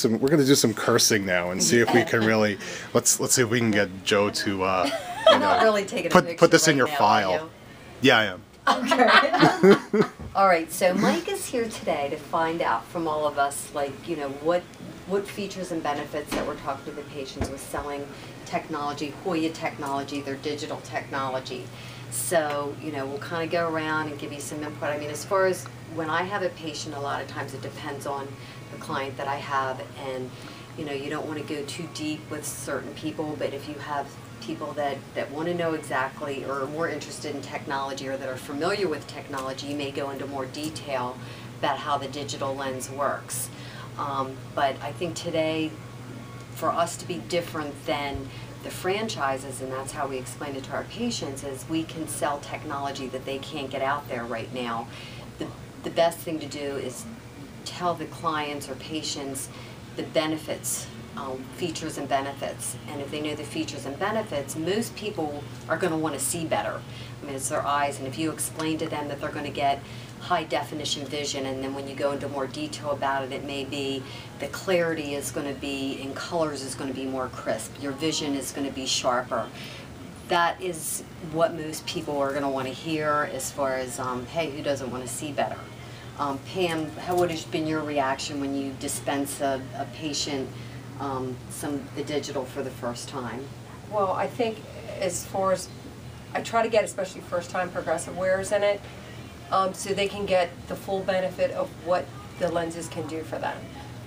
We're going to do some cursing now and see if we can really, let's see if we can get Joe to, not really taking a put this right in your now, file. Yeah, I am. Okay. All right, so Mike is here today to find out from all of us, like, what features and benefits that we're talking to the patients with selling technology, Hoya technology, their digital technology. So, we'll kind of go around and give you some input. I mean, as far as when I have a patient, a lot of times it depends on the client that I have, and, you don't want to go too deep with certain people, but if you have people that want to know exactly or are more interested in technology or that are familiar with technology, you may go into more detail about how the digital lens works. But I think today, for us to be different than the franchises, and that's how we explain it to our patients, is we can sell technology that they can't get out there right now. The best thing to do is tell the clients or patients the benefits, features and benefits. And if they know the features and benefits, most people are going to want to see better. I mean, it's their eyes, and if you explain to them that they're going to get high definition vision, and then when you go into more detail about it, it may be the clarity is going to be, in colors is going to be more crisp, your vision is going to be sharper. That is what most people are going to want to hear as far as, hey, who doesn't want to see better? Pam, what has been your reaction when you dispense a patient the digital for the first time? Well, I think as far as, I try to get especially first-time progressive wearers in it, so they can get the full benefit of what the lenses can do for them.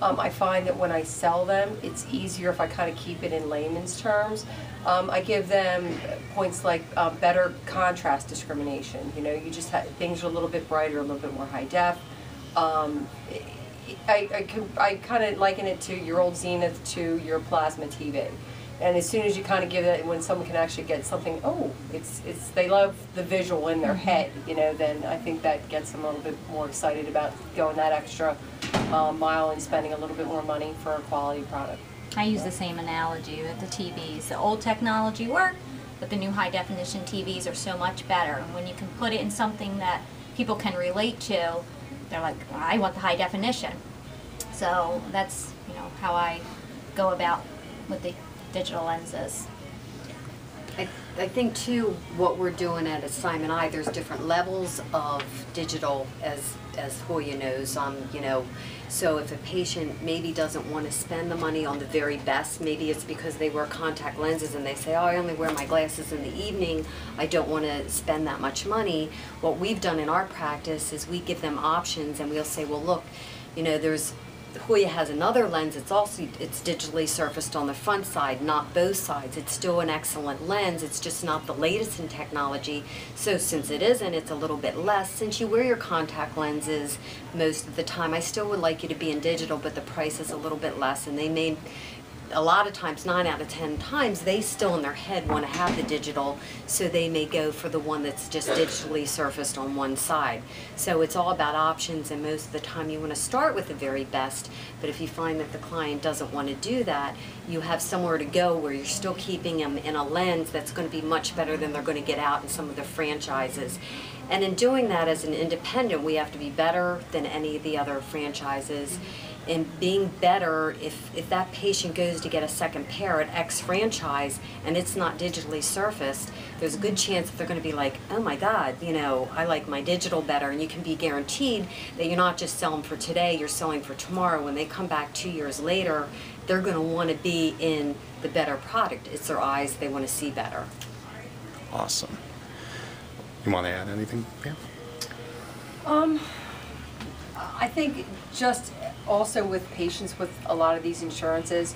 I find that when I sell them, it's easier if I kind of keep it in layman's terms. I give them points like better contrast discrimination. You just have, things are a little bit brighter, a little bit more high def. I kind of liken it to your old Zenith to your plasma TV. And as soon as you kind of give it, when someone can actually get something, oh, they love the visual in their head, then I think that gets them a little bit more excited about going that extra mile and spending a little bit more money for a quality product. I use the same analogy with the TVs. The old technology worked, but the new high definition TVs are so much better. And when you can put it in something that people can relate to, they're like, well, I want the high definition. So that's how I go about with the digital lenses. I think too, what we're doing at Simon Eye, there's different levels of digital, as Hoya knows. So if a patient maybe doesn't want to spend the money on the very best, maybe it's because they wear contact lenses and they say, oh, I only wear my glasses in the evening, I don't want to spend that much money. What we've done in our practice is we give them options, and we'll say, well, look, Hoya has another lens. It's digitally surfaced on the front side, not both sides. It's still an excellent lens. It's just not the latest in technology. So since it isn't, it's a little bit less. Since you wear your contact lenses most of the time, I still would like you to be in digital, but the price is a little bit less. And they may, a lot of times, 9 out of 10 times, they still in their head want to have the digital, so they may go for the one that's just digitally surfaced on one side. So it's all about options, and most of the time you want to start with the very best, but if you find that the client doesn't want to do that, you have somewhere to go where you're still keeping them in a lens that's going to be much better than they're going to get out in some of the franchises. And in doing that as an independent, we have to be better than any of the other franchises. And being better, if that patient goes to get a second pair at X franchise and it's not digitally surfaced, there's a good chance that they're going to be like, oh my God, I like my digital better. And you can be guaranteed that you're not just selling for today, you're selling for tomorrow. When they come back 2 years later, they're going to want to be in the better product. It's their eyes, they want to see better. Awesome. You want to add anything, Pam? I think just also with patients with a lot of these insurances,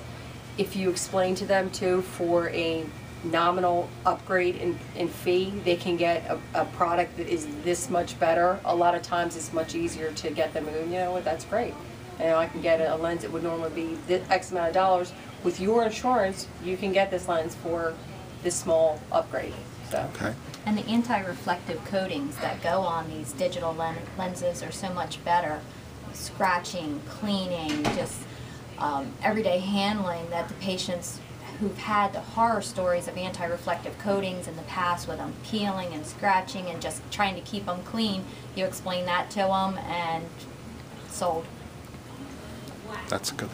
if you explain to them too, for a nominal upgrade in fee, they can get a product that is this much better. A lot of times it's much easier to get them, and you know what, that's great. I can get a lens that would normally be this X amount of dollars. With your insurance, you can get this lens for this small upgrade. So. Okay. And the anti-reflective coatings that go on these digital lenses are so much better. Scratching, cleaning, just everyday handling that the patients who've had the horror stories of anti-reflective coatings in the past with them peeling and scratching and just trying to keep them clean, you explain that to them and sold. That's good.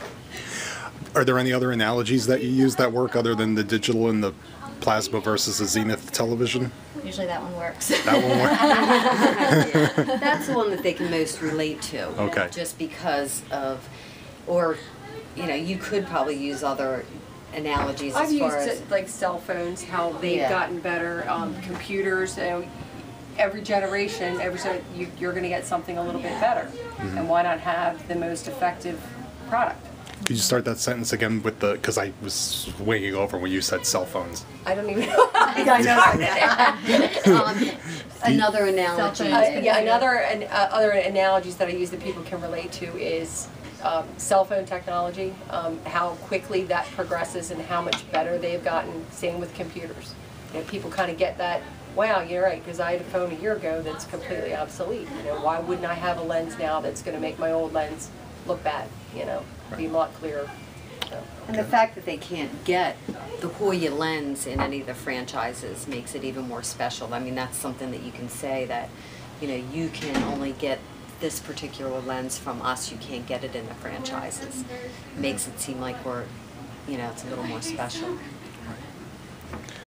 Are there any other analogies that you use that work other than the digital and the plasma versus the zenith television? Usually that one works. That one works. Yeah. That's the one that they can most relate to. Okay. Just because of, or, you know, you could probably use other analogies I've as far used as. it, like cell phones, how they've Yeah. gotten better, computers, you know, every generation, you're going to get something a little bit better. And why not have the most effective product? Could you start that sentence again with the, because I was winging over when you said cell phones. I don't even know. Another analogy. Other analogies that I use that people can relate to is cell phone technology, how quickly that progresses and how much better they've gotten. Same with computers. You know, people kind of get that, wow, you're right, because I had a phone a year ago that's completely obsolete. You know, why wouldn't I have a lens now that's going to make my old lens look bad, you know, be a lot clearer. So. And the fact that they can't get the Hoya lens in any of the franchises makes it even more special. I mean, that's something that you can say that, you know, you can only get this particular lens from us, you can't get it in the franchises. Makes it seem like we're, you know, it's a little more special.